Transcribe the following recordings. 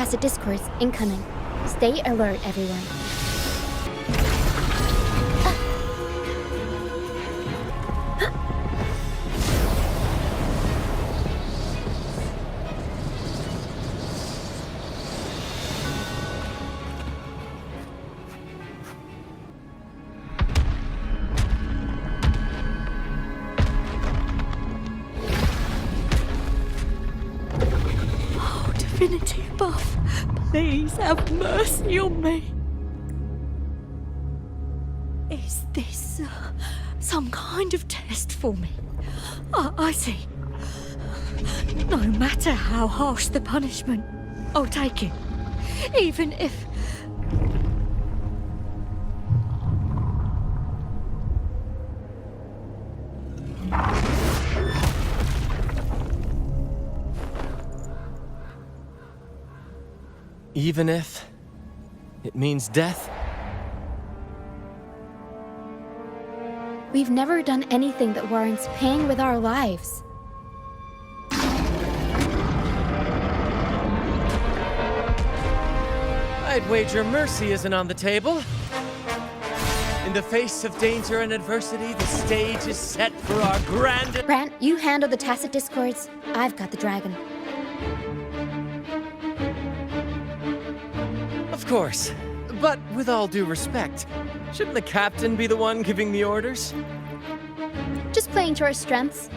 tacit discords incoming. Stay alert, everyone. Divinity above, please have mercy on me. Is this some kind of test for me? I see. No matter how harsh the punishment, I'll take it. Even if... Even if it means death? We've never done anything that warrants paying with our lives. I'd wager mercy isn't on the table. In the face of danger and adversity, the stage is set for our grand... Brant, you handle the tacit discords. I've got the dragon. Of course. But with all due respect, shouldn't the captain be the one giving the orders? Just playing to our strengths.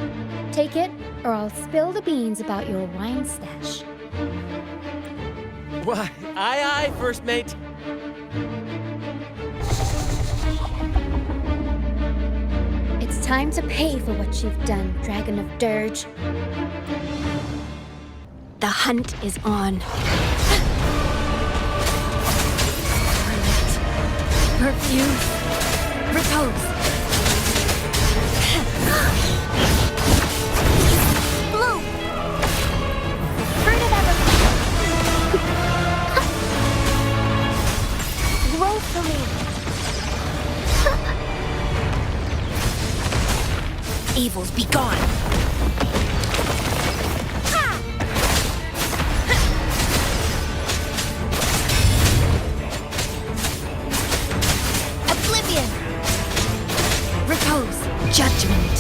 Take it, or I'll spill the beans about your wine stash. Why, aye, first mate. It's time to pay for what you've done, Dragon of Dirge. The hunt is on. Refuse. Repose. Blue! Fruit of ever... Grow for me. Evils be gone. Judgment.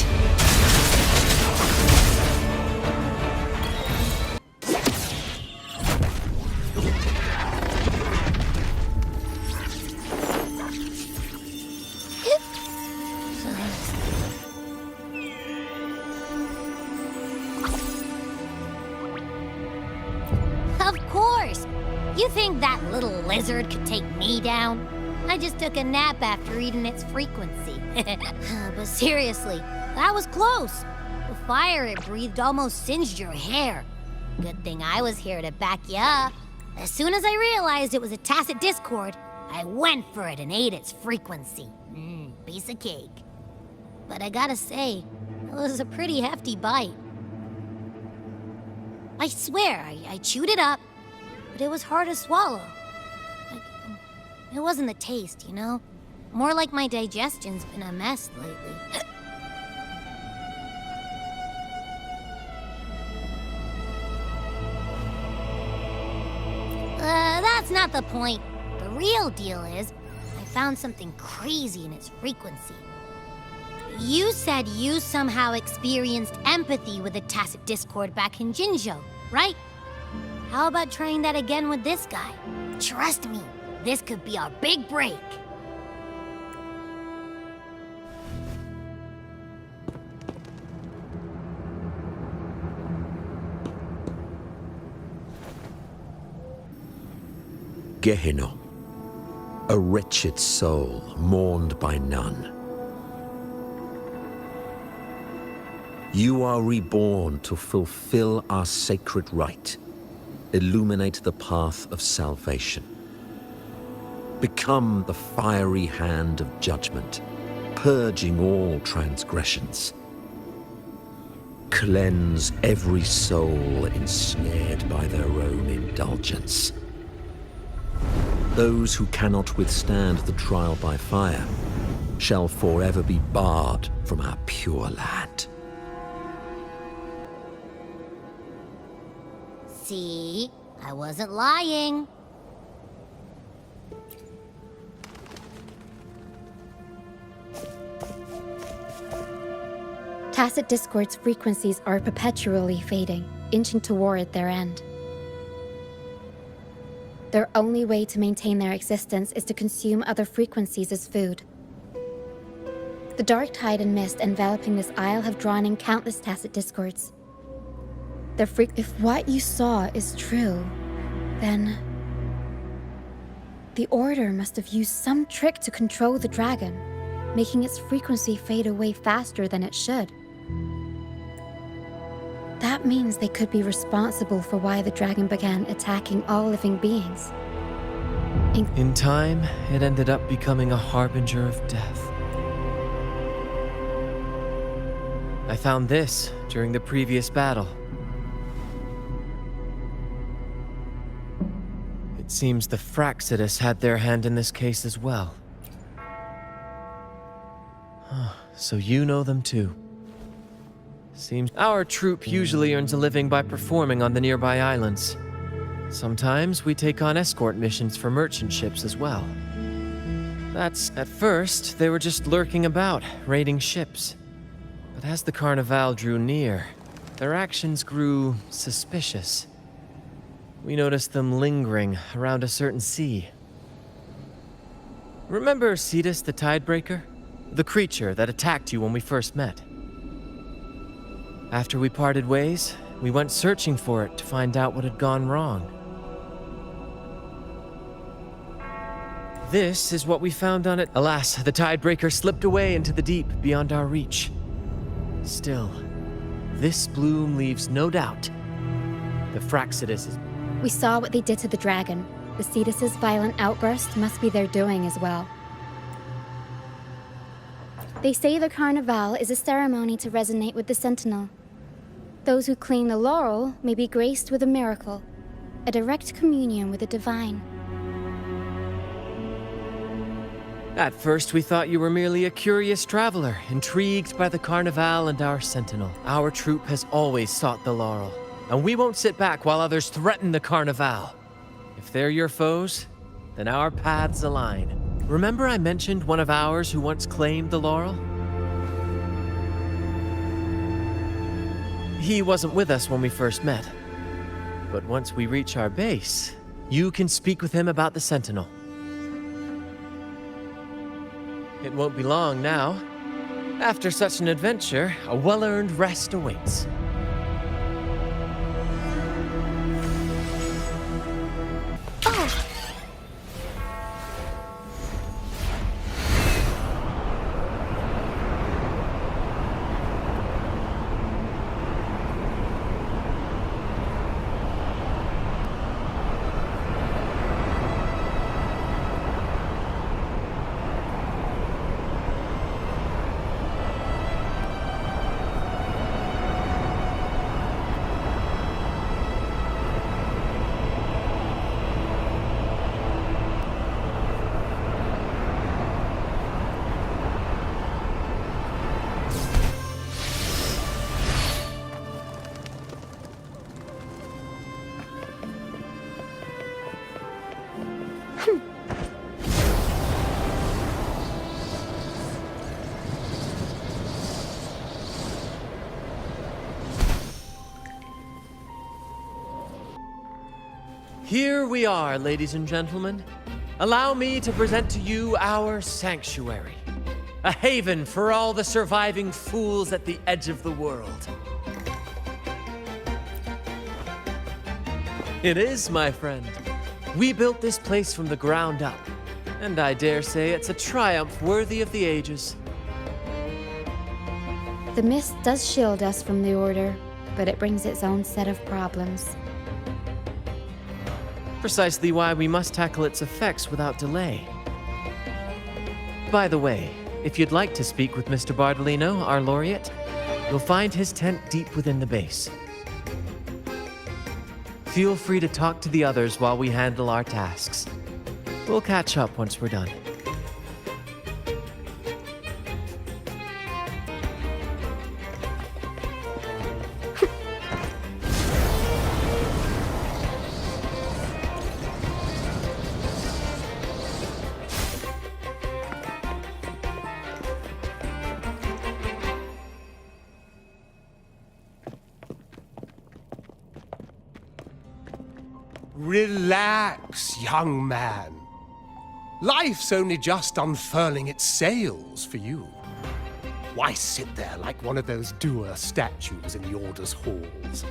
Of course! You think that little lizard could take me down? I just took a nap after eating its frequency. But seriously, that was close. The fire it breathed almost singed your hair. Good thing I was here to back you up. As soon as I realized it was a tacit discord, I went for it and ate its frequency. Piece of cake. But I gotta say, it was a pretty hefty bite. I swear, I chewed it up, but it was hard to swallow. It wasn't the taste, you know? More like my digestion's been a mess lately. That's not the point. The real deal is, I found something crazy in its frequency. You said you somehow experienced empathy with the tacit discord back in Jinzhou, right? How about trying that again with this guy? Trust me, this could be our big break. Gehenna, a wretched soul mourned by none. You are reborn to fulfill our sacred rite, illuminate the path of salvation. Become the fiery hand of judgment, purging all transgressions. Cleanse every soul ensnared by their own indulgence. Those who cannot withstand the trial by fire shall forever be barred from our pure land. See? I wasn't lying. Tacit Discord's frequencies are perpetually fading, inching toward their end. Their only way to maintain their existence is to consume other frequencies as food. The dark tide and mist enveloping this isle have drawn in countless Tacit Discords. If what you saw is true, then the Order must have used some trick to control the dragon, making its frequency fade away faster than it should. That means they could be responsible for why the dragon began attacking all living beings. In time, it ended up becoming a harbinger of death. I found this during the previous battle. It seems the Fraxidus had their hand in this case as well. So you know them too. Seems our troop usually earns a living by performing on the nearby islands. Sometimes we take on escort missions for merchant ships as well. At first, they were just lurking about, raiding ships. But as the Carnival drew near, their actions grew suspicious. We noticed them lingering around a certain sea. Remember Cetus the Tidebreaker? The creature that attacked you when we first met? After we parted ways, we went searching for it to find out what had gone wrong. This is what we found on it. Alas, the Tidebreaker slipped away into the deep beyond our reach. Still, this bloom leaves no doubt. The Fraxidus is... We saw what they did to the dragon. The Cetus's violent outburst must be their doing as well. They say the Carnival is a ceremony to resonate with the Sentinel. Those who claim the laurel may be graced with a miracle, a direct communion with the divine. At first, we thought you were merely a curious traveler, intrigued by the Carnival and our Sentinel. Our troop has always sought the laurel, and we won't sit back while others threaten the Carnival. If they're your foes, then our paths align. Remember I mentioned one of ours who once claimed the laurel? He wasn't with us when we first met. But once we reach our base, you can speak with him about the Sentinel. It won't be long now. After such an adventure, a well-earned rest awaits. Here we are, ladies and gentlemen. Allow me to present to you our sanctuary. A haven for all the surviving fools at the edge of the world. It is, my friend. We built this place from the ground up, and I dare say it's a triumph worthy of the ages. The mist does shield us from the Order, but it brings its own set of problems. Precisely why we must tackle its effects without delay. By the way, if you'd like to speak with Mr. Bardolino, our laureate, you'll find his tent deep within the base. Feel free to talk to the others while we handle our tasks. We'll catch up once we're done. Relax, young man. Life's only just unfurling its sails for you. Why sit there like one of those dour statues in the Order's halls?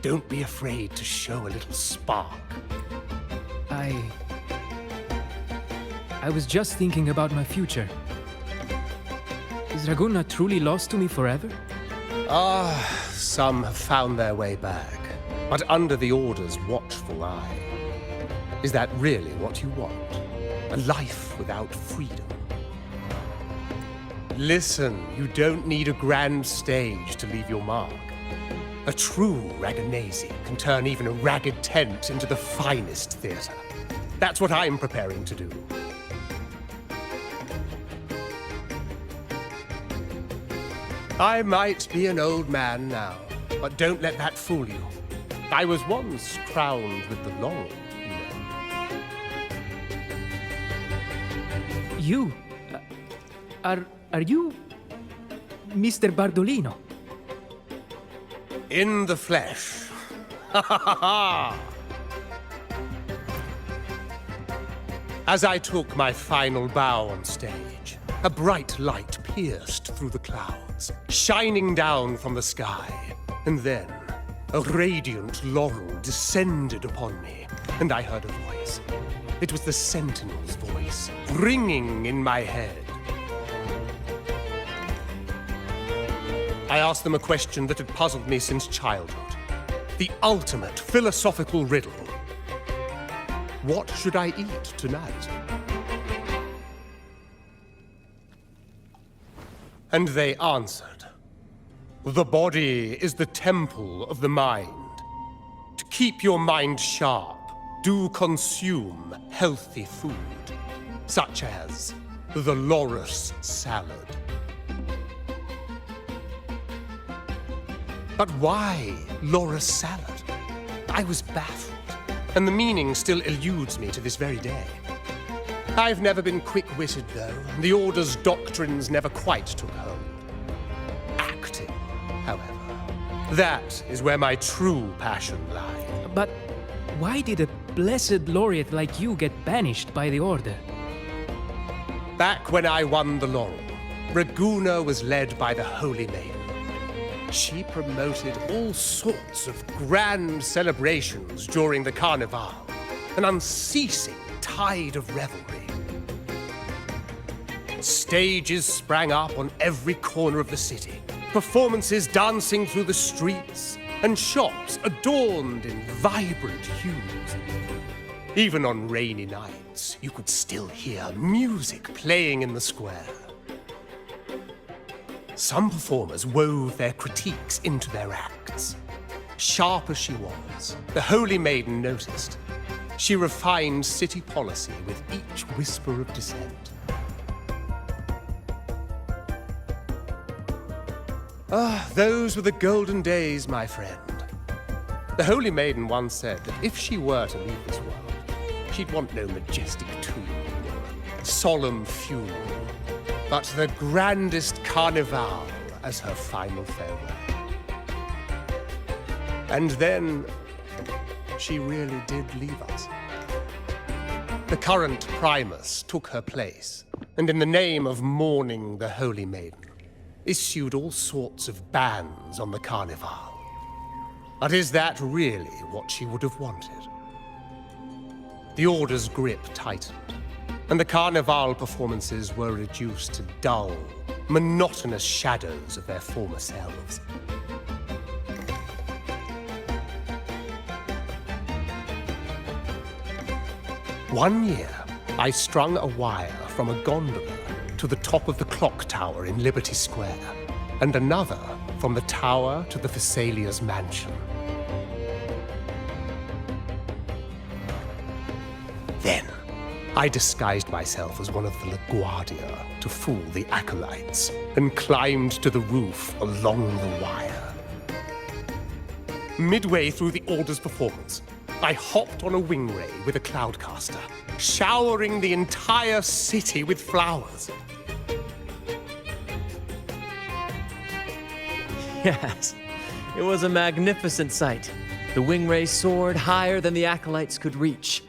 Don't be afraid to show a little spark. I was just thinking about my future. Is Raguna truly lost to me forever? Some have found their way back, but under the Order's watchful eye. Is that really what you want? A life without freedom? Listen, you don't need a grand stage to leave your mark. A true Raganese can turn even a ragged tent into the finest theater. That's what I'm preparing to do. I might be an old man now, but don't let that fool you. I was once crowned with the laurel, you know. You? Are you Mr. Bardolino? In the flesh. Ha ha ha ha! As I took my final bow on stage, a bright light pierced through the clouds, shining down from the sky. And then, a radiant laurel descended upon me, and I heard a voice. It was the Sentinel's voice, ringing in my head. I asked them a question that had puzzled me since childhood. The ultimate philosophical riddle. What should I eat tonight? And they answered, the body is the temple of the mind. To keep your mind sharp, do consume healthy food, such as the loris salad. But why loris salad? I was baffled, and the meaning still eludes me to this very day. I've never been quick-witted, though, and the Order's doctrines never quite took hold. Acting, however, that is where my true passion lies. But why did a blessed laureate like you get banished by the Order? Back when I won the laurel, Raguna was led by the Holy Maiden. She promoted all sorts of grand celebrations during the Carnival, an unceasing tide of revelry. Stages sprang up on every corner of the city, performances dancing through the streets, and shops adorned in vibrant hues. Even on rainy nights, you could still hear music playing in the square. Some performers wove their critiques into their acts. Sharp as she was, the Holy Maiden noticed. She refined city policy with each whisper of dissent. Those were the golden days, my friend. The Holy Maiden once said that if she were to leave this world, she'd want no majestic tomb or solemn funeral, but the grandest carnival as her final farewell. And then, she really did leave us. The current Primus took her place, and in the name of mourning the Holy Maiden, issued all sorts of bans on the carnival. But is that really what she would have wanted? The Order's grip tightened, and the Carnival performances were reduced to dull, monotonous shadows of their former selves. One year, I strung a wire from a gondola to the top of the clock tower in Liberty Square, and another from the tower to the Thessalia's mansion. Then, I disguised myself as one of the LaGuardia to fool the acolytes, and climbed to the roof along the wire. Midway through the Order's performance, I hopped on a wing ray with a cloudcaster, showering the entire city with flowers. Yes, it was a magnificent sight. The wing rays soared higher than the acolytes could reach.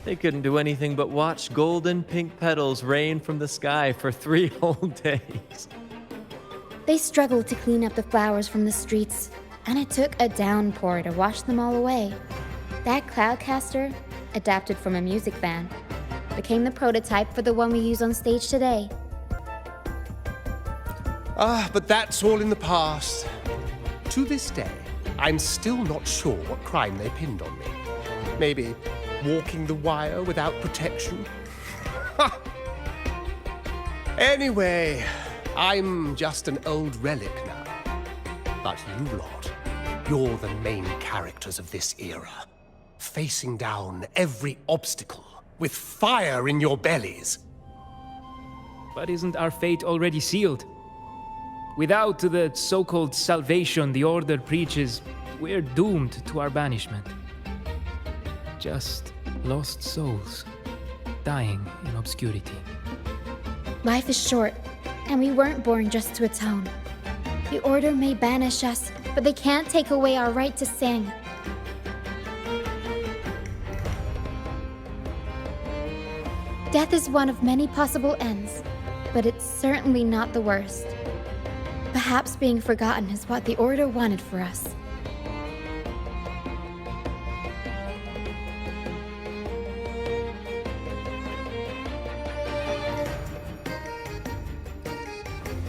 They couldn't do anything but watch golden pink petals rain from the sky for 3 whole days. They struggled to clean up the flowers from the streets, and it took a downpour to wash them all away. That cloudcaster, adapted from a music van, became the prototype for the one we use on stage today. But that's all in the past. To this day, I'm still not sure what crime they pinned on me. Maybe walking the wire without protection? Anyway, I'm just an old relic now. But you lot, you're the main characters of this era. Facing down every obstacle with fire in your bellies. But isn't our fate already sealed? Without the so-called salvation the Order preaches, we're doomed to our banishment. Just lost souls, dying in obscurity. Life is short, and we weren't born just to atone. The Order may banish us, but they can't take away our right to sing. Death is one of many possible ends, but it's certainly not the worst. Perhaps being forgotten is what the Order wanted for us.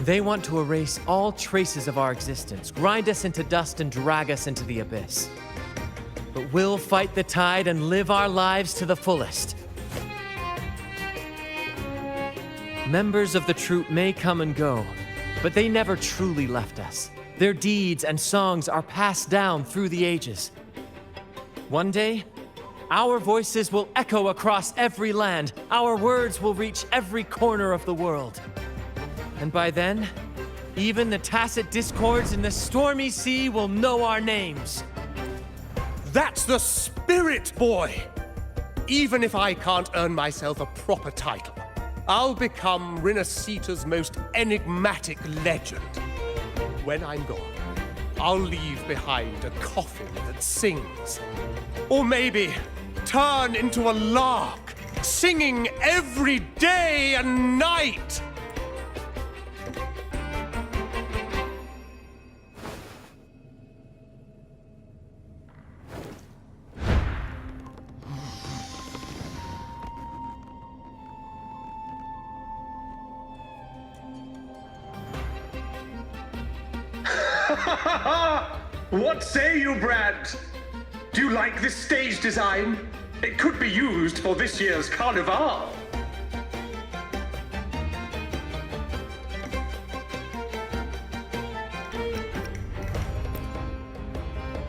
They want to erase all traces of our existence, grind us into dust and drag us into the abyss. But we'll fight the tide and live our lives to the fullest. Members of the troupe may come and go, but they never truly left us. Their deeds and songs are passed down through the ages. One day, our voices will echo across every land. Our words will reach every corner of the world. And by then, even the tacit discords in the stormy sea will know our names. That's the spirit, boy! Even if I can't earn myself a proper title, I'll become Rinasita's most enigmatic legend. When I'm gone, I'll leave behind a coffin that sings. Or maybe turn into a lark, singing every day and night. What say you, Brad? Do you like this stage design? It could be used for this year's carnival.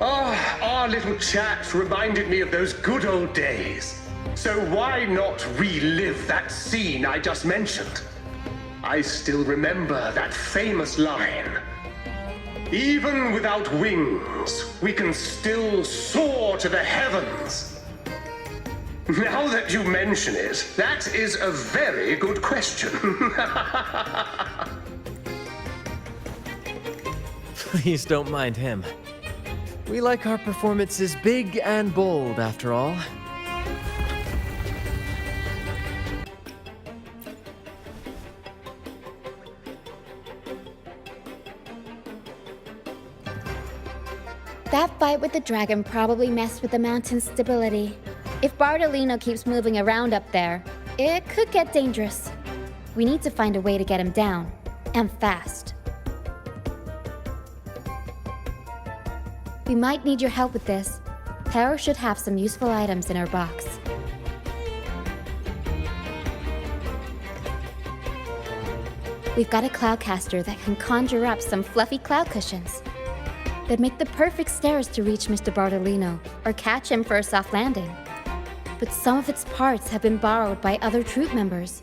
Our little chat reminded me of those good old days. So why not relive that scene I just mentioned? I still remember that famous line. Even without wings, we can still soar to the heavens. Now that you mention it, that is a very good question. Please don't mind him. We like our performances big and bold, after all. That fight with the dragon probably messed with the mountain's stability. If Bardolino keeps moving around up there, it could get dangerous. We need to find a way to get him down, and fast. We might need your help with this. Pero should have some useful items in her box. We've got a cloudcaster that can conjure up some fluffy cloud cushions. They'd make the perfect stairs to reach Mr. Bardolino, or catch him for a soft landing. But some of its parts have been borrowed by other troupe members.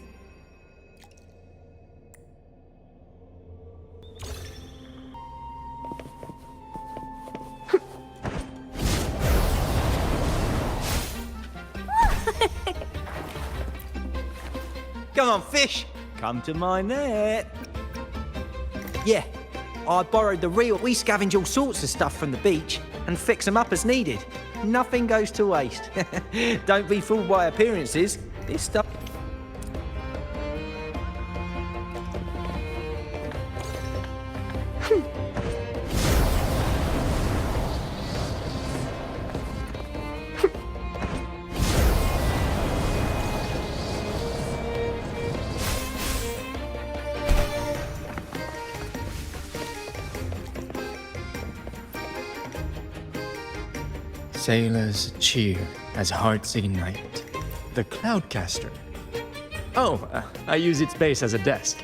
Come on, fish. Come to my net. Yeah, I borrowed the reel. We scavenge all sorts of stuff from the beach and fix them up as needed. Nothing goes to waste. Don't be fooled by appearances. This stuff... Sailors cheer as hearts ignite. The Cloudcaster. Oh, I use its base as a desk.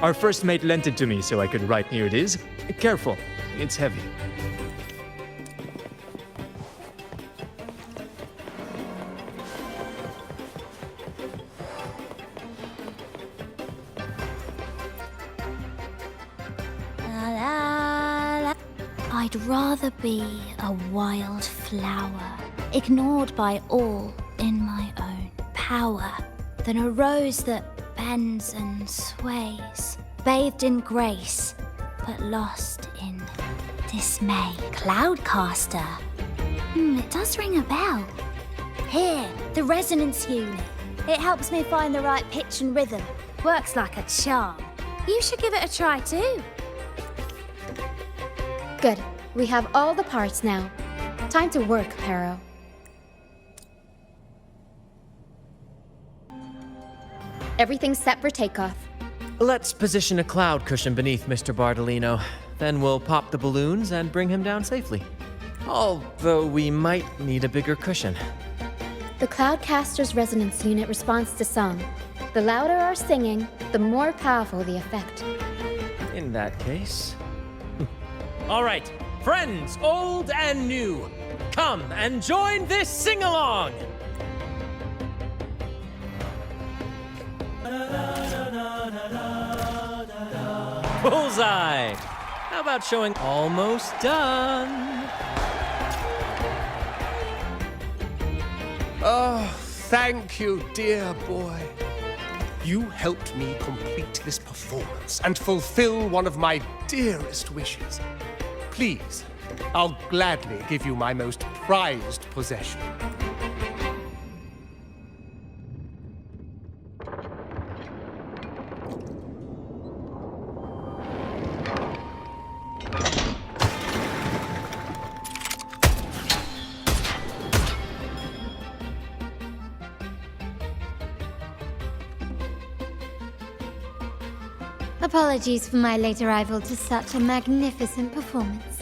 Our first mate lent it to me so I could write. Here it is. Careful, it's heavy. I'd rather be a wild flower, ignored by all in my own power, than a rose that bends and sways, bathed in grace, but lost in dismay. Cloudcaster. It does ring a bell. Here, the resonance unit. It helps me find the right pitch and rhythm. Works like a charm. You should give it a try too. Good. We have all the parts now. Time to work, Pero. Everything's set for takeoff. Let's position a cloud cushion beneath Mr. Bardolino. Then we'll pop the balloons and bring him down safely. Although we might need a bigger cushion. The Cloudcaster's resonance unit responds to song. The louder our singing, the more powerful the effect. In that case... All right, friends, old and new, come and join this sing-along! Bullseye! How about showing almost done? Oh, thank you, dear boy. You helped me complete this performance and fulfill one of my dearest wishes. Please, I'll gladly give you my most prized possession. Apologies for my late arrival to such a magnificent performance.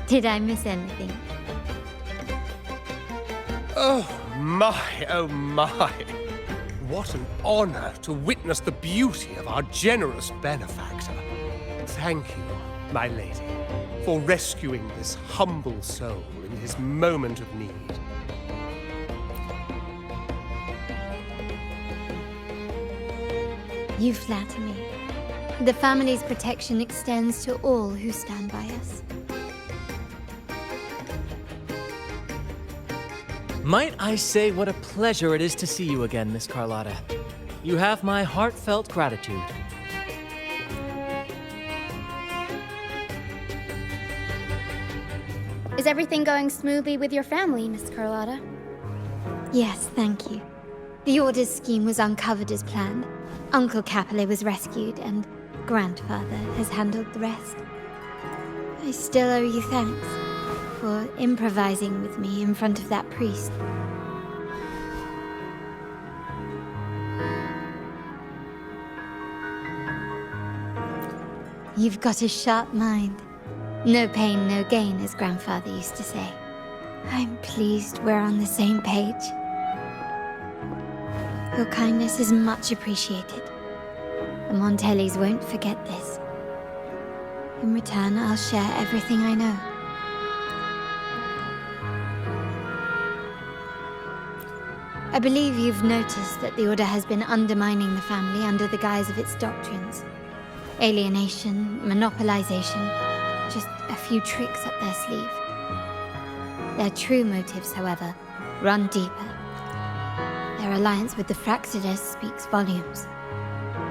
Did I miss anything? Oh my, oh my. What an honor to witness the beauty of our generous benefactor. Thank you, my lady, for rescuing this humble soul in his moment of need. You flatter me. The family's protection extends to all who stand by us. Might I say what a pleasure it is to see you again, Miss Carlotta. You have my heartfelt gratitude. Is everything going smoothly with your family, Miss Carlotta? Yes, thank you. The Order's scheme was uncovered as planned. Uncle Capulet was rescued, and Grandfather has handled the rest. I still owe you thanks for improvising with me in front of that priest. You've got a sharp mind. No pain, no gain, as Grandfather used to say. I'm pleased we're on the same page. Your kindness is much appreciated. The Montellis won't forget this. In return, I'll share everything I know. I believe you've noticed that the Order has been undermining the family under the guise of its doctrines. Alienation, monopolization, just a few tricks up their sleeve. Their true motives, however, run deeper. Their alliance with the Fraxidus speaks volumes.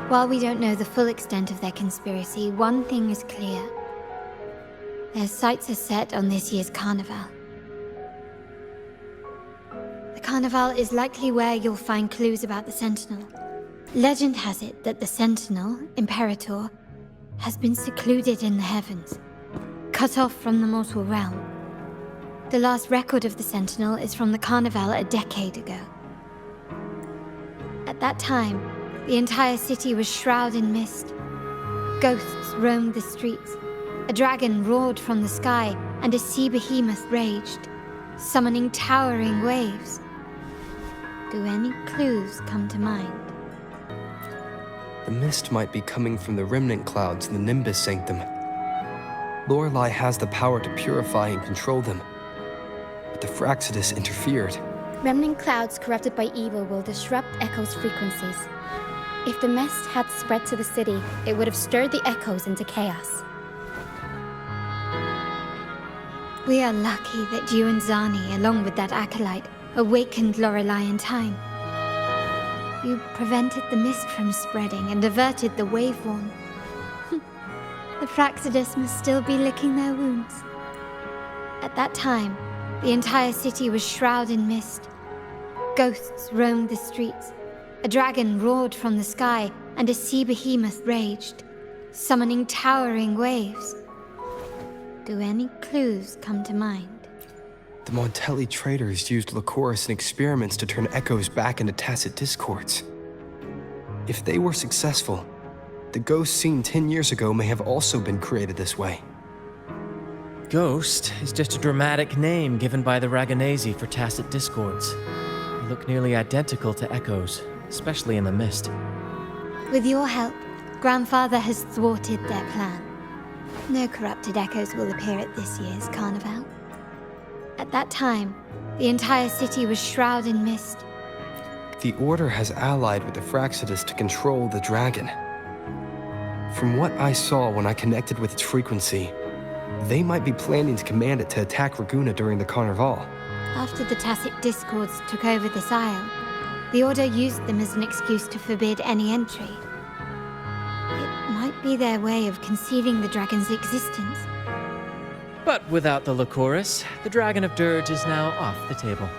While we don't know the full extent of their conspiracy, one thing is clear. Their sights are set on this year's carnival. The carnival is likely where you'll find clues about the Sentinel. Legend has it that the Sentinel, Imperator, has been secluded in the heavens, cut off from the mortal realm. The last record of the Sentinel is from the carnival a decade ago. At that time, the entire city was shrouded in mist. Ghosts roamed the streets. A dragon roared from the sky, and a sea behemoth raged, summoning towering waves. Do any clues come to mind? The mist might be coming from the remnant clouds in the Nimbus Sanctum. Lorelei has the power to purify and control them, but the Fraxidus interfered. Remnant clouds corrupted by evil will disrupt Echo's frequencies. If the mist had spread to the city, it would have stirred the echoes into chaos. We are lucky that you and Zani, along with that acolyte, awakened Lorelei in time. You prevented the mist from spreading and averted the wave warn. The Fraxidus must still be licking their wounds. At that time, the entire city was shrouded in mist. Ghosts roamed the streets. A dragon roared from the sky, and a sea behemoth raged, summoning towering waves. Do any clues come to mind? The Montelli traders used Lycoris in experiments to turn echoes back into tacit discords. If they were successful, the ghost seen 10 years ago may have also been created this way. Ghost is just a dramatic name given by the Raganesi for tacit discords. They look nearly identical to echoes, especially in the mist. With your help, Grandfather has thwarted their plan. No corrupted echoes will appear at this year's carnival. At that time, the entire city was shrouded in mist. The Order has allied with the Fraxidus to control the dragon. From what I saw when I connected with its frequency, they might be planning to command it to attack Raguna during the Carnival. After the tacit discords took over this isle, the Order used them as an excuse to forbid any entry. It might be their way of concealing the dragon's existence. But without the Lycoris, the Dragon of Dirge is now off the table.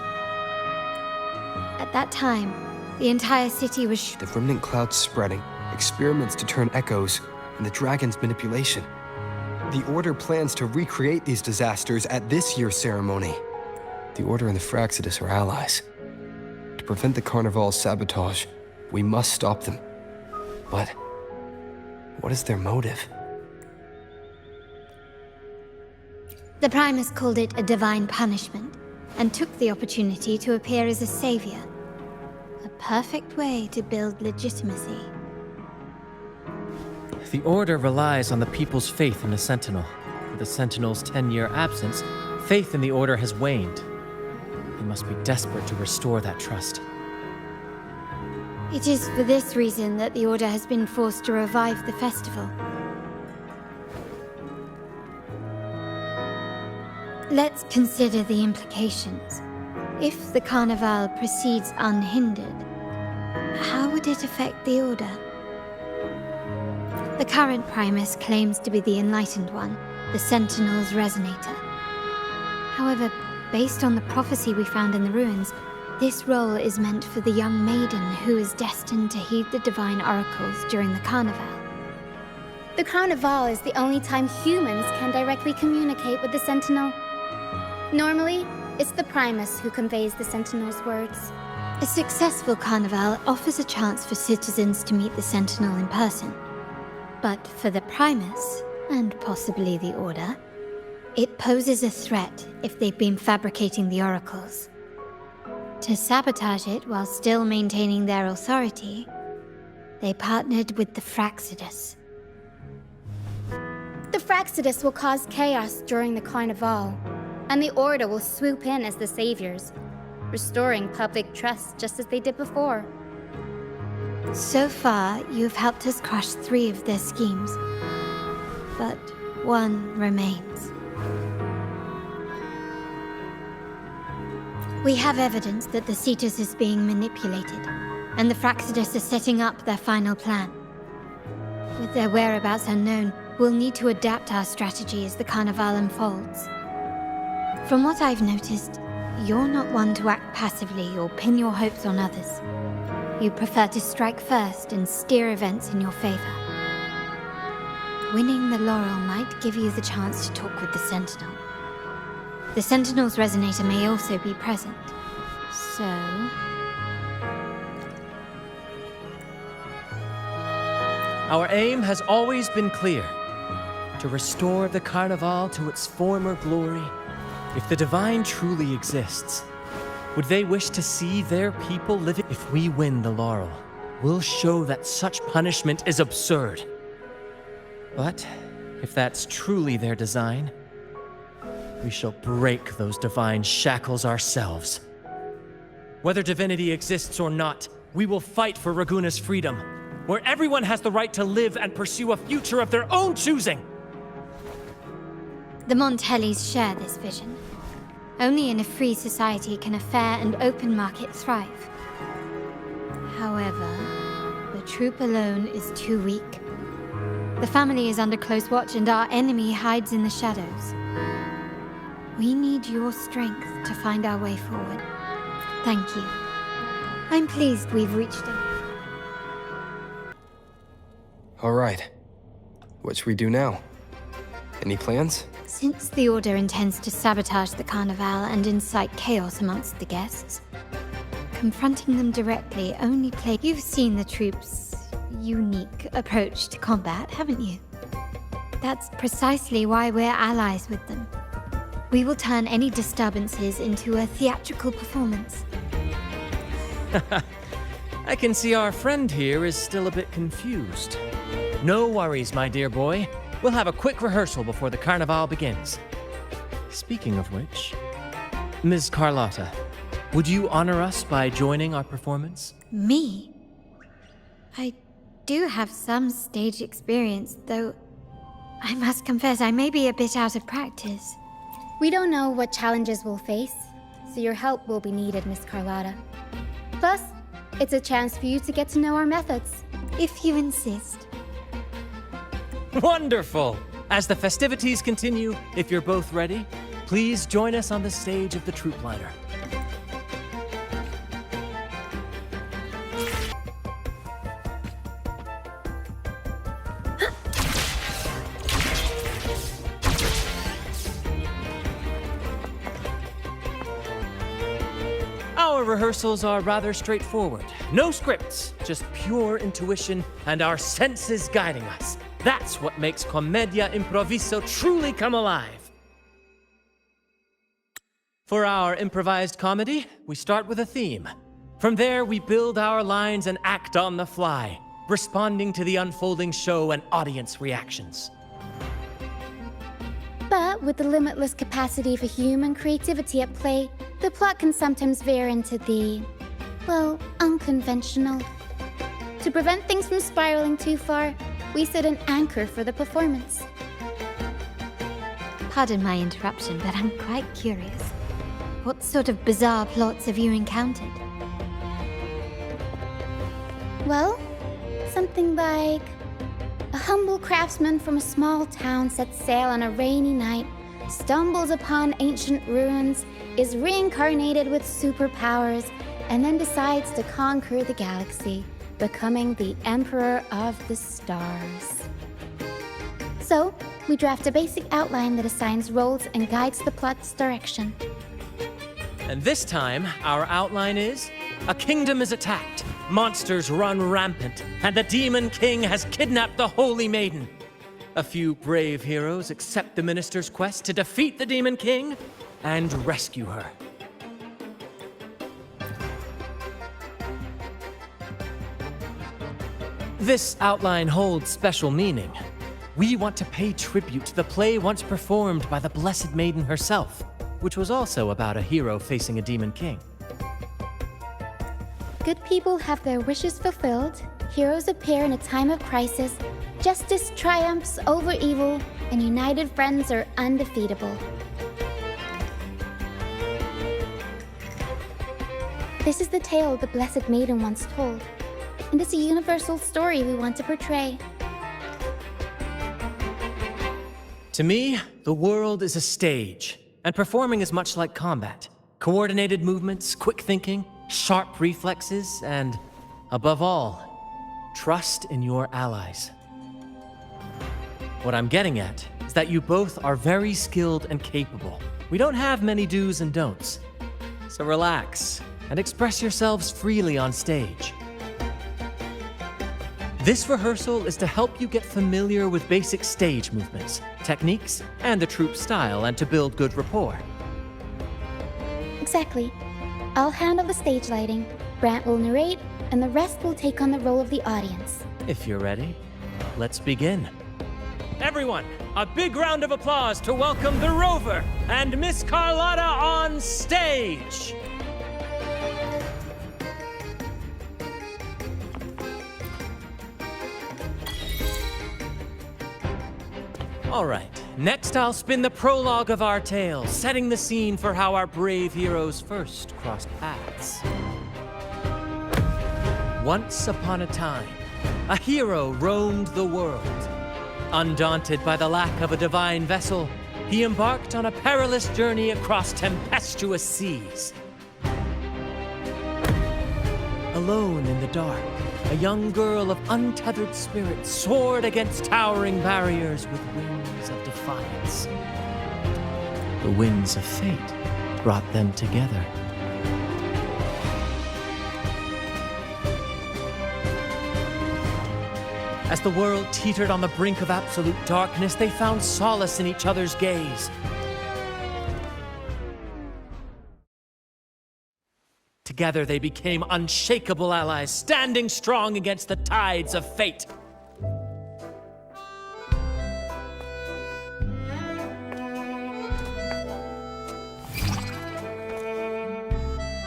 At that time, the entire city was The remnant clouds spreading, experiments to turn echoes, and the dragon's manipulation. The Order plans to recreate these disasters at this year's ceremony. The Order and the Fraxidus are allies. To prevent the Carnival's sabotage, we must stop them. But what is their motive? The Primus called it a divine punishment, and took the opportunity to appear as a savior. A perfect way to build legitimacy. The Order relies on the people's faith in the Sentinel. With the Sentinel's 10-year absence, faith in the Order has waned. They must be desperate to restore that trust. It is for this reason that the Order has been forced to revive the festival. Let's consider the implications. If the Carnival proceeds unhindered, how would it affect the Order? The current Primus claims to be the Enlightened One, the Sentinel's Resonator. However, based on the prophecy we found in the ruins, this role is meant for the young maiden who is destined to heed the divine oracles during the Carnival. The Carnival is the only time humans can directly communicate with the Sentinel. Normally, it's the Primus who conveys the Sentinel's words. A successful Carnival offers a chance for citizens to meet the Sentinel in person. But for the Primus, and possibly the Order, it poses a threat if they've been fabricating the oracles. To sabotage it while still maintaining their authority, they partnered with the Fraxidus. The Fraxidus will cause chaos during the Carnival, and the Order will swoop in as the saviors, restoring public trust just as they did before. So far, you've helped us crush 3 of their schemes, but one remains. We have evidence that the Cetus is being manipulated, and the Fraxidus are setting up their final plan. With their whereabouts unknown, We'll need to adapt our strategy as the Carnival unfolds. From what I've noticed, you're not one to act passively or pin your hopes on others. You prefer to strike first and steer events in your favor. Winning the laurel might give you the chance to talk with the Sentinel. The Sentinel's resonator may also be present, so... Our aim has always been clear: to restore the Carnival to its former glory. If the Divine truly exists, would they wish to see their people living? If we win the laurel, we'll show that such punishment is absurd. But if that's truly their design, we shall break those divine shackles ourselves. Whether divinity exists or not, we will fight for Raguna's freedom, where everyone has the right to live and pursue a future of their own choosing. The Montellis share this vision. Only in a free society can a fair and open market thrive. However, the troop alone is too weak. The family is under close watch and our enemy hides in the shadows. We need your strength to find our way forward. Thank you. I'm pleased we've reached it. All right. What should we do now? Any plans? Since the Order intends to sabotage the Carnival and incite chaos amongst the guests, confronting them directly only play... You've seen the troops' unique approach to combat, haven't you? That's precisely why we're allies with them. We will turn any disturbances into a theatrical performance. I can see our friend here is still a bit confused. No worries, my dear boy. We'll have a quick rehearsal before the Carnival begins. Speaking of which, Ms. Carlotta, would you honor us by joining our performance? Me? I do have some stage experience, though I must confess I may be a bit out of practice. We don't know what challenges we'll face, so your help will be needed, Miss Carlotta. Plus, it's a chance for you to get to know our methods. If you insist. Wonderful! As the festivities continue, if you're both ready, please join us on the stage of the troop liner. Our rehearsals are rather straightforward. No scripts, just pure intuition and our senses guiding us. That's what makes Commedia Improviso truly come alive. For our improvised comedy, we start with a theme. From there, we build our lines and act on the fly, responding to the unfolding show and audience reactions. But with the limitless capacity for human creativity at play, the plot can sometimes veer into the, well, unconventional. To prevent things from spiraling too far, we set an anchor for the performance. Pardon my interruption, but I'm quite curious. What sort of bizarre plots have you encountered? Well, something like a humble craftsman from a small town sets sail on a rainy night, stumbles upon ancient ruins, is reincarnated with superpowers, and then decides to conquer the galaxy, becoming the Emperor of the Stars. So, we draft a basic outline that assigns roles and guides the plot's direction. And this time, our outline is: a kingdom is attacked, monsters run rampant, and the Demon King has kidnapped the Holy Maiden. A few brave heroes accept the minister's quest to defeat the Demon King and rescue her. This outline holds special meaning. We want to pay tribute to the play once performed by the Blessed Maiden herself, which was also about a hero facing a Demon King. Good people have their wishes fulfilled, heroes appear in a time of crisis, justice triumphs over evil, and united friends are undefeatable. This is the tale the Blessed Maiden once told, and it's a universal story we want to portray. To me, the world is a stage, and performing is much like combat. Coordinated movements, quick thinking, sharp reflexes, and, above all, trust in your allies. What I'm getting at is that you both are very skilled and capable. We don't have many do's and don'ts. So relax and express yourselves freely on stage. This rehearsal is to help you get familiar with basic stage movements, techniques, and the troupe style, and to build good rapport. Exactly. I'll handle the stage lighting, Brant will narrate, and the rest will take on the role of the audience. If you're ready, let's begin. Everyone, a big round of applause to welcome the Rover and Miss Carlotta on stage! All right, next I'll spin the prologue of our tale, setting the scene for how our brave heroes first crossed paths. Once upon a time, a hero roamed the world. Undaunted by the lack of a divine vessel, he embarked on a perilous journey across tempestuous seas. Alone in the dark, a young girl of untethered spirit soared against towering barriers with wings of defiance. The winds of fate brought them together. As the world teetered on the brink of absolute darkness, they found solace in each other's gaze. Together they became unshakable allies, standing strong against the tides of fate.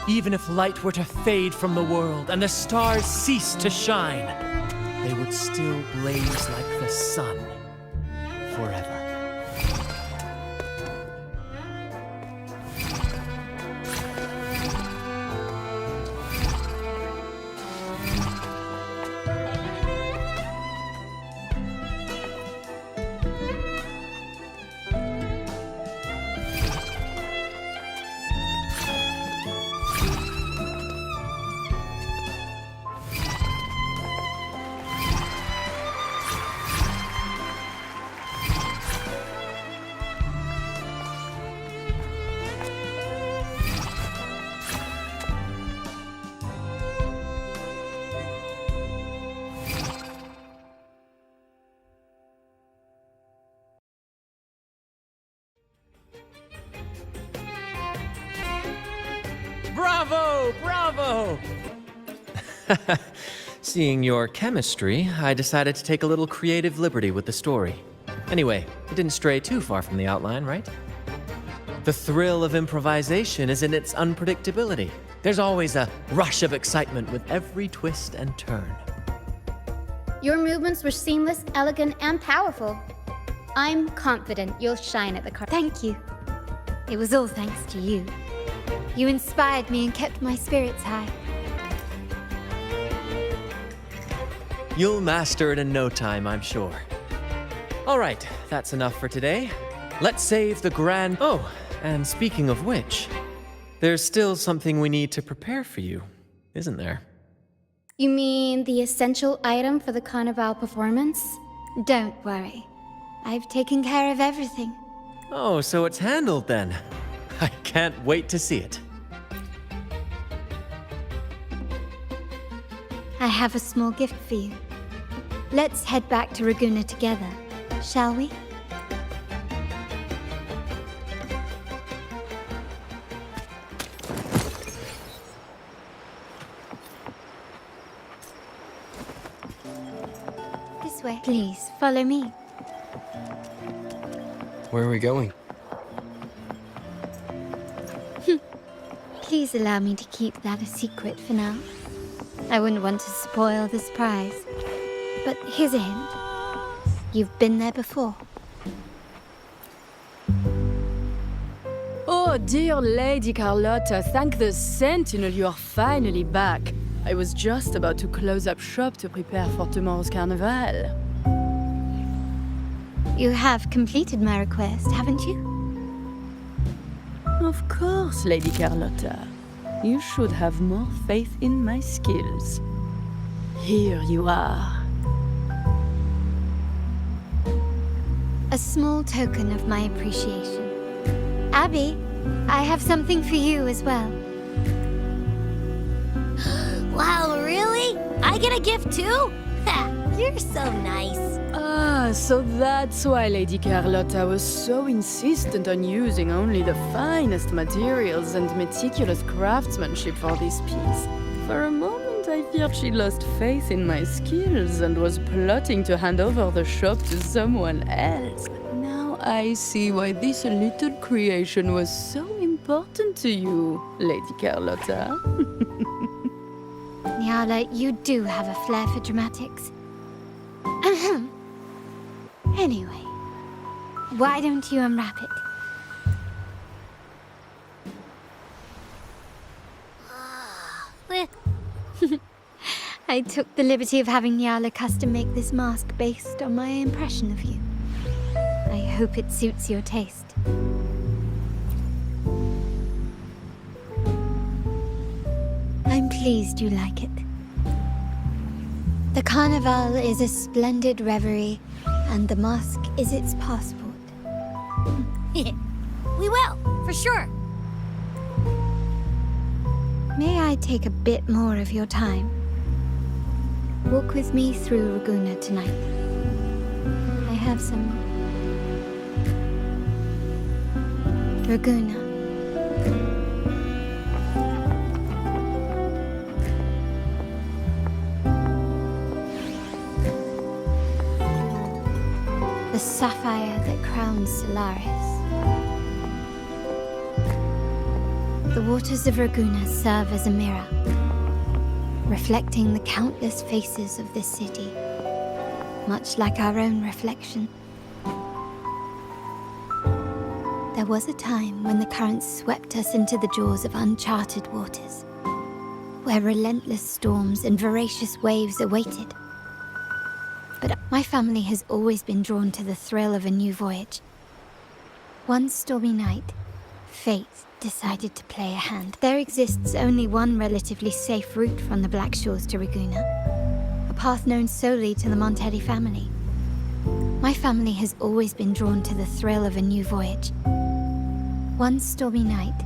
Even if light were to fade from the world and the stars cease to shine, they would still blaze like the sun forever. Bravo! Bravo! Seeing your chemistry, I decided to take a little creative liberty with the story. Anyway, it didn't stray too far from the outline, right? The thrill of improvisation is in its unpredictability. There's always a rush of excitement with every twist and turn. Your movements were seamless, elegant, and powerful. I'm confident you'll shine at the car. Thank you. It was all thanks to you. You inspired me and kept my spirits high. You'll master it in no time, I'm sure. All right, that's enough for today. Let's save the grand... Oh, and speaking of which, there's still something we need to prepare for you, isn't there? You mean the essential item for the Carnival performance? Don't worry. I've taken care of everything. Oh, so it's handled then. I can't wait to see it. I have a small gift for you. Let's head back to Raguna together, shall we? This way. Please, follow me. Where are we going? Please allow me to keep that a secret for now. I wouldn't want to spoil the surprise. But here's a hint. You've been there before. Oh, dear Lady Carlotta, thank the Sentinel you are finally back. I was just about to close up shop to prepare for tomorrow's carnival. You have completed my request, haven't you? Of course, Lady Carlotta. You should have more faith in my skills. Here you are. A small token of my appreciation. Abby, I have something for you as well. Wow, really? I get a gift too? Ha, you're so nice. Ah, so that's why Lady Carlotta was so insistent on using only the finest materials and meticulous craftsmanship for this piece. For a moment, I feared she lost faith in my skills and was plotting to hand over the shop to someone else. Now I see why this little creation was so important to you, Lady Carlotta. Nyala, you do have a flair for dramatics. Anyway, why don't you unwrap it? I took the liberty of having Nyala custom make this mask based on my impression of you. I hope it suits your taste. I'm pleased you like it. The carnival is a splendid reverie, and the mask is its passport. We will, for sure. May I take a bit more of your time? Walk with me through Ragusa tonight. I have some... Ragusa. The sapphire that crowns Solaris. The waters of Ragusa serve as a mirror, reflecting the countless faces of this city, much like our own reflection. There was a time when the currents swept us into the jaws of uncharted waters, where relentless storms and voracious waves awaited. But my family has always been drawn to the thrill of a new voyage. One stormy night, fate decided to play a hand. There exists only one relatively safe route from the Black Shores to Ragusa, a path known solely to the Montelli family. My family has always been drawn to the thrill of a new voyage. One stormy night,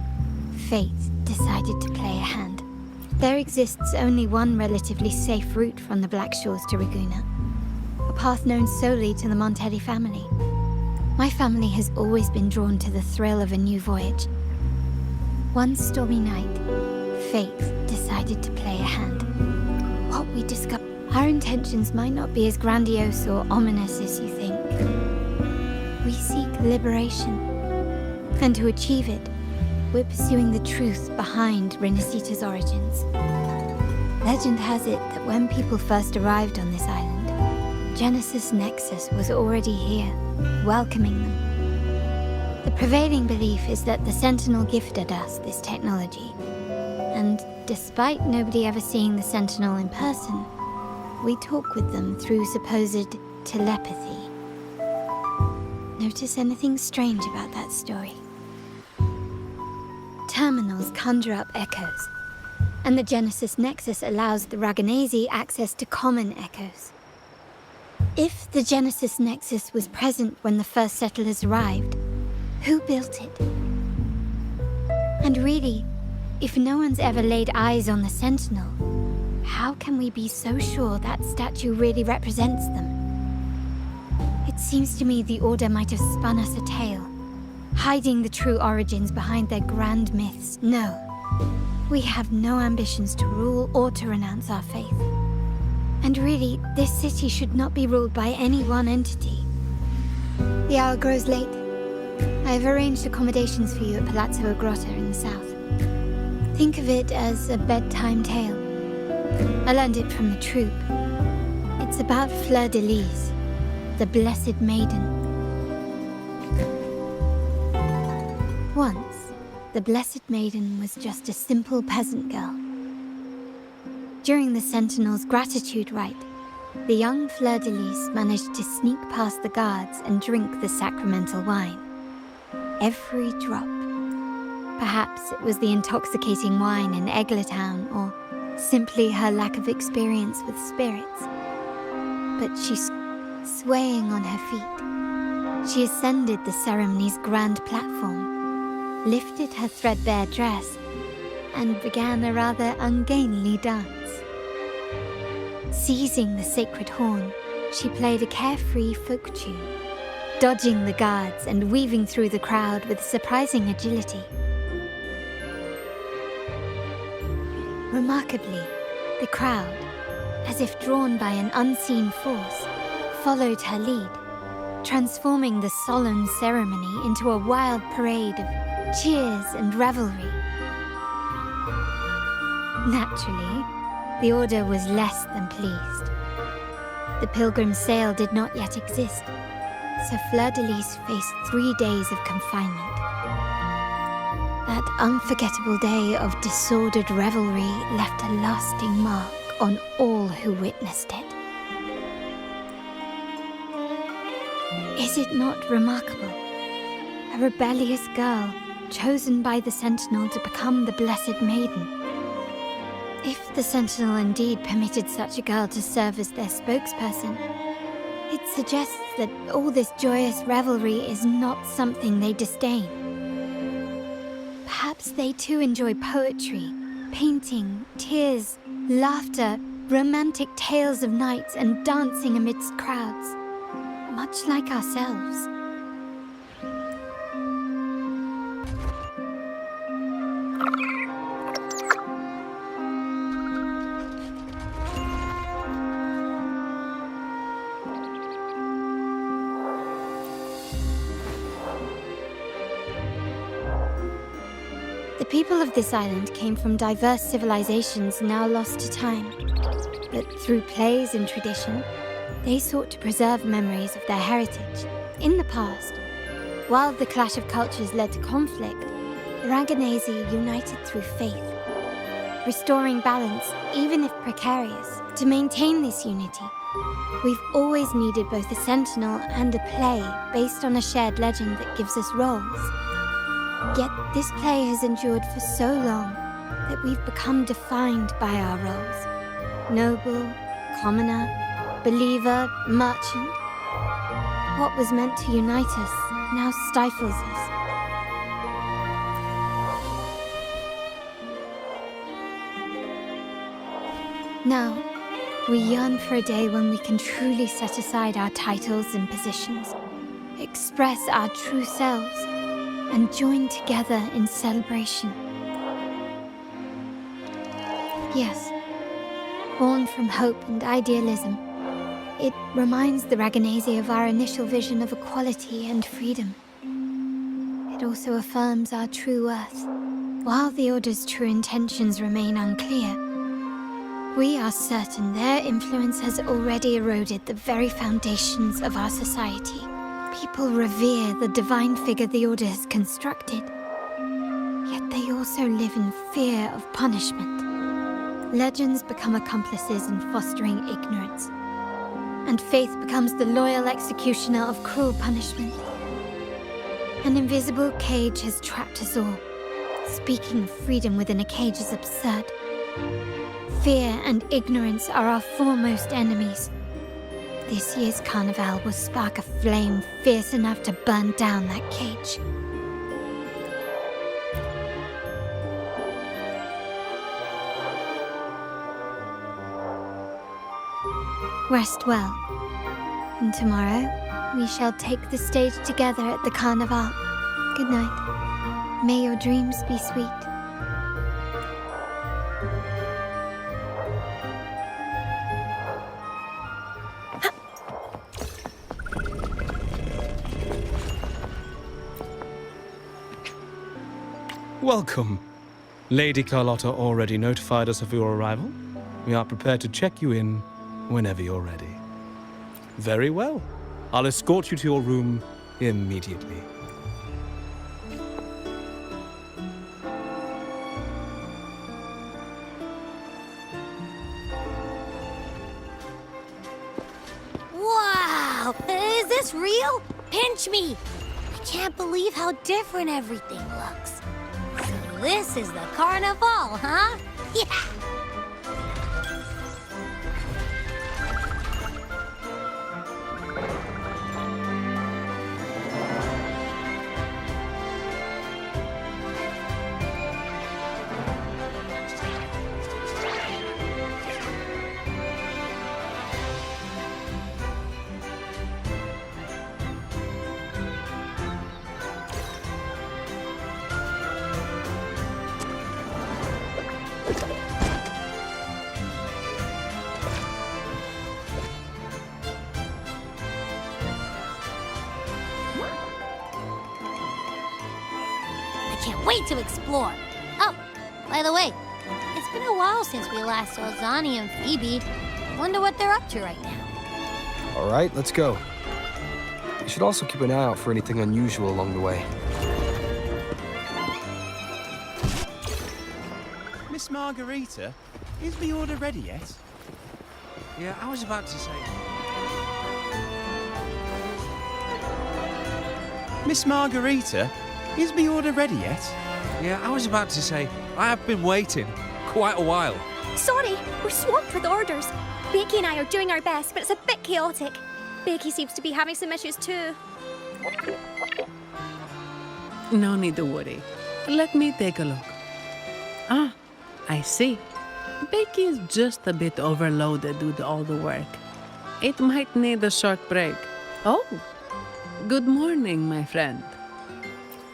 fate decided to play a hand. There exists only one relatively safe route from the Black Shores to Ragusa, a path known solely to the Montelli family. My family has always been drawn to the thrill of a new voyage. One stormy night, fate decided to play a hand. What we discovered, our intentions might not be as grandiose or ominous as you think. We seek liberation, and to achieve it, we're pursuing the truth behind Renacita's origins. Legend has it that when people first arrived on this island, Genesis Nexus was already here, welcoming them. The prevailing belief is that the Sentinel gifted us this technology, and despite nobody ever seeing the Sentinel in person, we talk with them through supposed telepathy. Notice anything strange about that story? Terminals conjure up echoes, and the Genesis Nexus allows the Raganese access to common echoes. If the Genesis Nexus was present when the first settlers arrived, who built it? And really, if no one's ever laid eyes on the Sentinel, how can we be so sure that statue really represents them? It seems to me the Order might have spun us a tale, hiding the true origins behind their grand myths. No, we have no ambitions to rule or to renounce our faith. And really, this city should not be ruled by any one entity. The hour grows late. I have arranged accommodations for you at Palazzo Grotto in the south. Think of it as a bedtime tale. I learned it from the troupe. It's about Fleur de Lis, the Blessed Maiden. Once, the Blessed Maiden was just a simple peasant girl. During the Sentinel's gratitude rite, the young fleur-de-lis managed to sneak past the guards and drink the sacramental wine. Every drop. Perhaps it was the intoxicating wine in Eglatown, or simply her lack of experience with spirits. But she swaying on her feet. She ascended the ceremony's grand platform, lifted her threadbare dress, and began a rather ungainly dance. Seizing the sacred horn, she played a carefree folk tune, dodging the guards and weaving through the crowd with surprising agility. Remarkably, the crowd, as if drawn by an unseen force, followed her lead, transforming the solemn ceremony into a wild parade of cheers and revelry. Naturally, the Order was less than pleased. The pilgrim sale did not yet exist, so Fleur-de-Lis faced 3 days of confinement. That unforgettable day of disordered revelry left a lasting mark on all who witnessed it. Is it not remarkable? A rebellious girl chosen by the Sentinel to become the Blessed Maiden. If the Sentinel indeed permitted such a girl to serve as their spokesperson, it suggests that all this joyous revelry is not something they disdain. Perhaps they too enjoy poetry, painting, tears, laughter, romantic tales of knights, and dancing amidst crowds, much like ourselves. The people of this island came from diverse civilizations now lost to time, but through plays and tradition, they sought to preserve memories of their heritage. In the past, while the clash of cultures led to conflict, the Raganese united through faith, restoring balance, even if precarious. To maintain this unity, we've always needed both a sentinel and a play based on a shared legend that gives us roles. Yet this play has endured for so long that we've become defined by our roles. Noble, commoner, believer, merchant. What was meant to unite us now stifles us. Now, we yearn for a day when we can truly set aside our titles and positions, express our true selves, and join together in celebration. Yes, born from hope and idealism, it reminds the Raganese of our initial vision of equality and freedom. It also affirms our true worth. While the Order's true intentions remain unclear, we are certain their influence has already eroded the very foundations of our society. People revere the divine figure the Order has constructed, yet they also live in fear of punishment. Legends become accomplices in fostering ignorance, and faith becomes the loyal executioner of cruel punishment. An invisible cage has trapped us all. Speaking of freedom within a cage is absurd. Fear and ignorance are our foremost enemies. This year's carnival will spark a flame fierce enough to burn down that cage. Rest well, and tomorrow we shall take the stage together at the carnival. Good night. May your dreams be sweet. Welcome. Lady Carlotta already notified us of your arrival. We are prepared to check you in whenever you're ready. Very well. I'll escort you to your room immediately. this real? Pinch me! I can't believe how different everything looks. So this is the carnival, huh? Yeah! Can't wait to explore. Oh, by the way, it's been a while since we last saw Zani and Phoebe. Wonder what they're up to right now. All right, let's go. We should also keep an eye out for anything unusual along the way. Miss Margarita, is the order ready yet? Yeah, I was about to say... Miss Margarita, is the order ready yet? Yeah, I was about to say, I have been waiting quite a while. Sorry, we're swamped with orders. Becky and I are doing our best, but it's a bit chaotic. Becky seems to be having some issues too. No need to worry. Let me take a look. Ah, I see. Becky is just a bit overloaded with all the work. It might need a short break. Oh, good morning, my friend.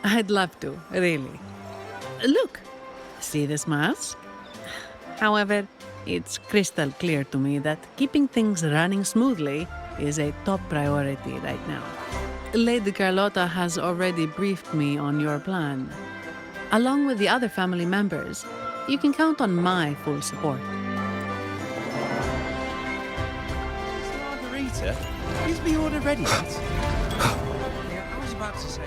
I'd love to, really. Look, see this mask? However, it's crystal clear to me that keeping things running smoothly is a top priority right now. Lady Carlotta has already briefed me on your plan. Along with the other family members, you can count on my full support. Margarita, is the order ready yet? Yeah, I was about to say...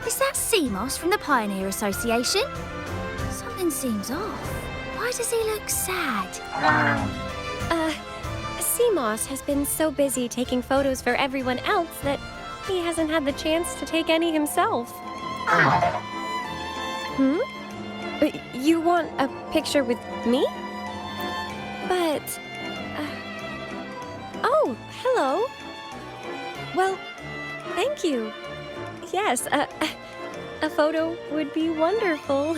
Is that Seamoss from the Pioneer Association? Something seems off. Why does he look sad? Seamoss has been so busy taking photos for everyone else that he hasn't had the chance to take any himself. You want a picture with me? But... Oh, hello. Well, thank you. Yes, a photo would be wonderful.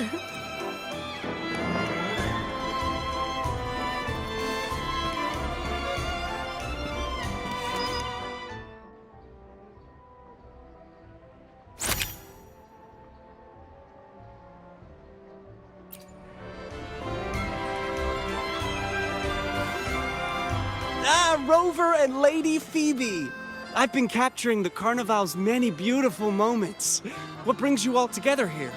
Rover and Lady Phoebe! I've been capturing the Carnival's many beautiful moments. What brings you all together here?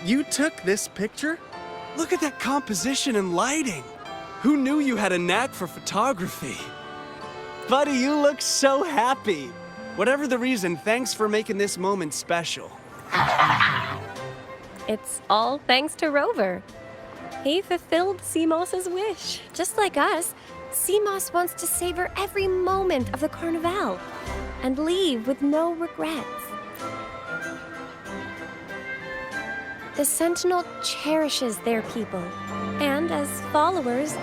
You took this picture? Look at that composition and lighting. Who knew you had a knack for photography? Buddy, you look so happy. Whatever the reason, thanks for making this moment special. It's all thanks to Rover. He fulfilled Seamoss's wish. Just like us, Seamoss wants to savor every moment of the Carnival and leave with no regrets. The Sentinel cherishes their people, and as followers,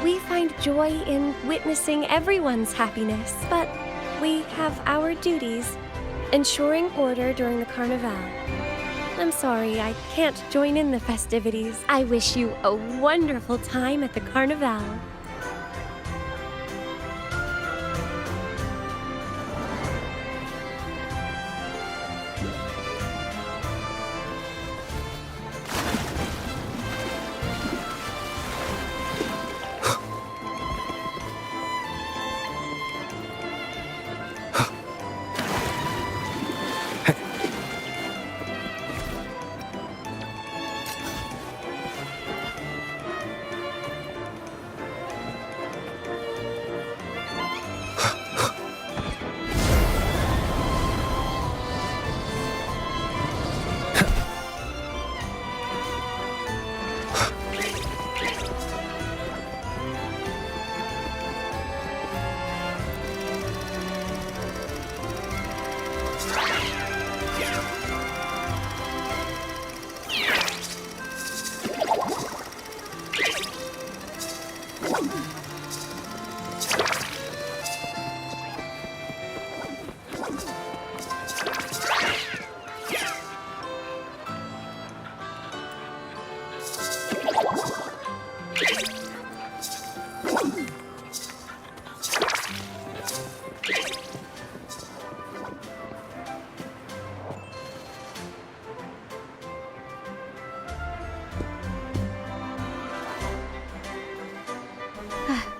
we find joy in witnessing everyone's happiness. But we have our duties, ensuring order during the Carnival. I'm sorry, I can't join in the festivities. I wish you a wonderful time at the Carnival.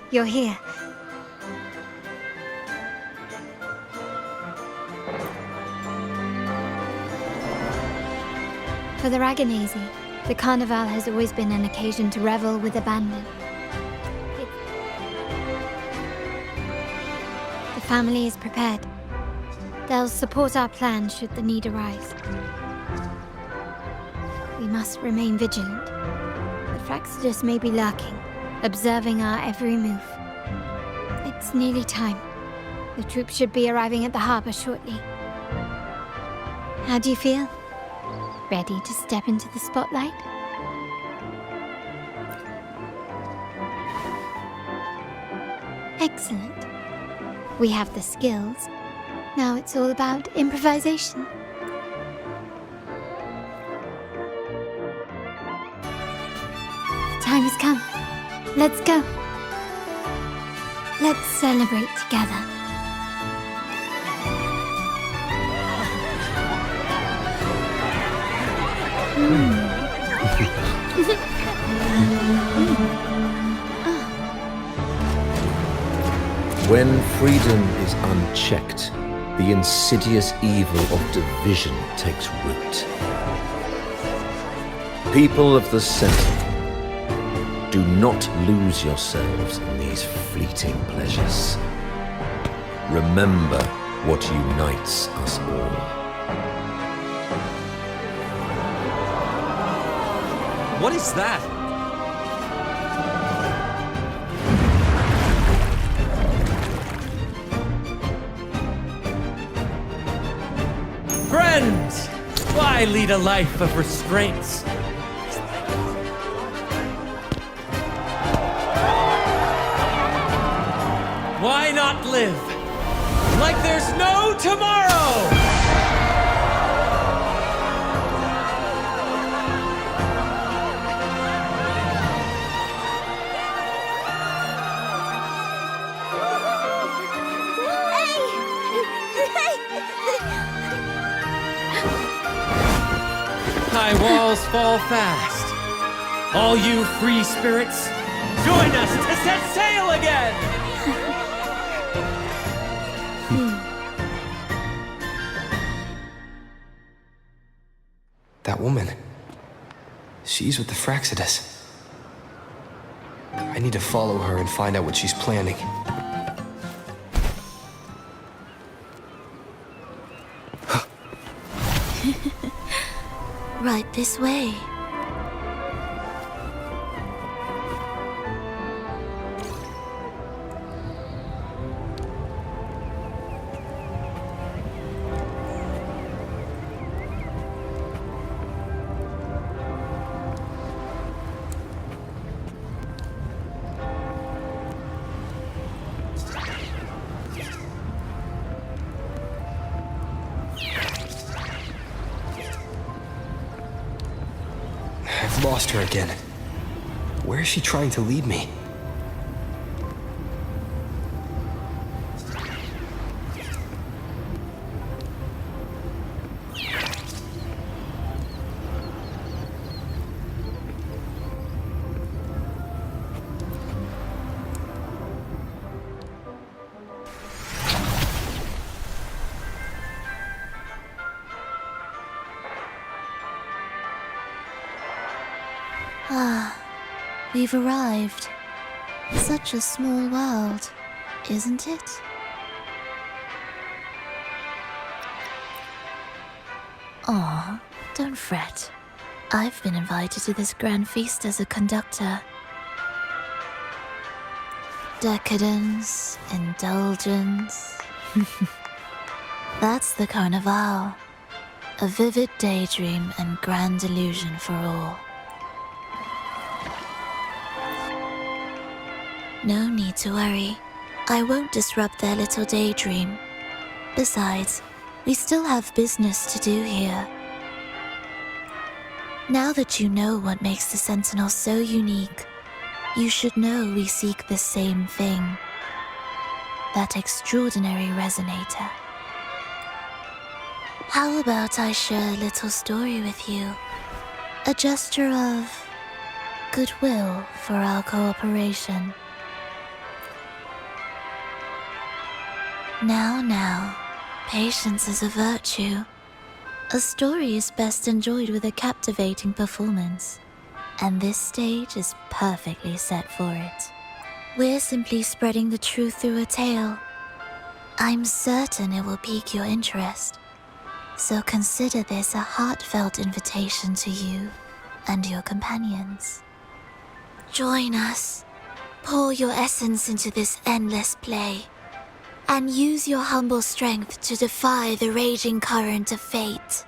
You're here. For the Raganese, the Carnival has always been an occasion to revel with abandon. The family is prepared. They'll support our plan should the need arise. We must remain vigilant. The Fraxidus may be lurking, observing our every move. It's nearly time. The troops should be arriving at the harbor shortly. How do you feel? Ready to step into the spotlight? Excellent. We have the skills. Now it's all about improvisation. The time has come. Let's go. Let's celebrate together. When freedom is unchecked, the insidious evil of division takes root. People of the Center, do not lose yourselves in these fleeting pleasures. Remember what unites us all. What is that? Friends! Why lead a life of restraints? Why not live like there's no tomorrow? High walls fall fast. All you free spirits, join us to set sail again! That woman. She's with the Fraxidus. I need to follow her and find out what she's planning. Right this way. I've lost her again. Where is she trying to lead me? Ah, we've arrived. Such a small world, isn't it? Aw, don't fret. I've been invited to this grand feast as a conductor. Decadence, indulgence. That's the Carnival. A vivid daydream and grand illusion for all. No need to worry. I won't disrupt their little daydream. Besides, we still have business to do here. Now that you know what makes the Sentinel so unique, you should know we seek the same thing. That extraordinary resonator. How about I share a little story with you? A gesture of goodwill for our cooperation. Now, patience is a virtue. A story is best enjoyed with a captivating performance, and this stage is perfectly set for it. We're simply spreading the truth through a tale. I'm certain it will pique your interest, so consider this a heartfelt invitation to you and your companions. Join us, pour your essence into this endless play, and use your humble strength to defy the raging current of fate.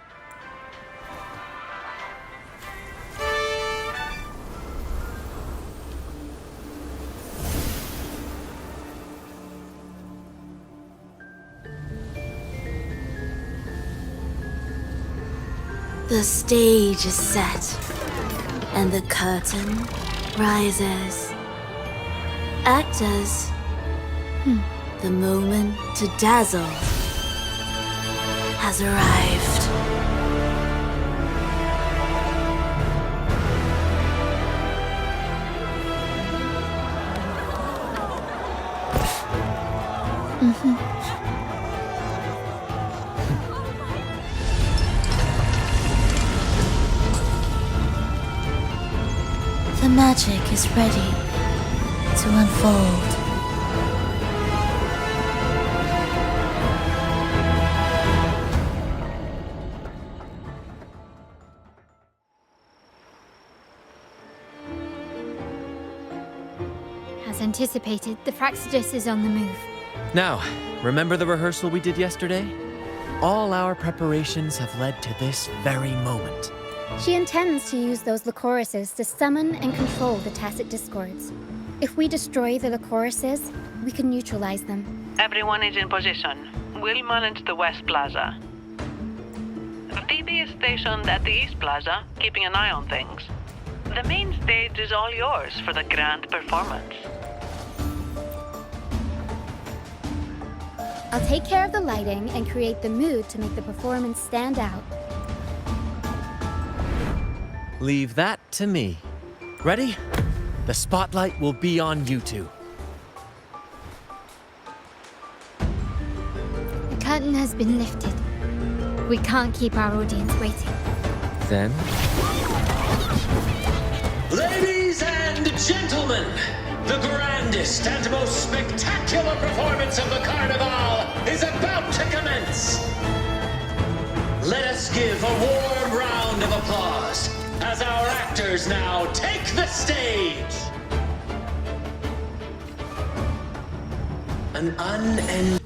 The stage is set, and the curtain rises. Actors, the moment to dazzle has arrived. The magic is ready to unfold. As anticipated, the Fractsidus is on the move. Now, remember the rehearsal we did yesterday? All our preparations have led to this very moment. She intends to use those Lycoruses to summon and control the Tacit Discords. If we destroy the Lycoruses, we can neutralize them. Everyone is in position. We'll manage the West Plaza. Phoebe is stationed at the East Plaza, keeping an eye on things. The main stage is all yours for the grand performance. I'll take care of the lighting and create the mood to make the performance stand out. Leave that to me. Ready? The spotlight will be on you two. The curtain has been lifted. We can't keep our audience waiting. Then? Ladies and gentlemen, the grandest and most spectacular performance of the Carnival is about to commence. Let us give a warm round of applause as our actors now take the stage. An unending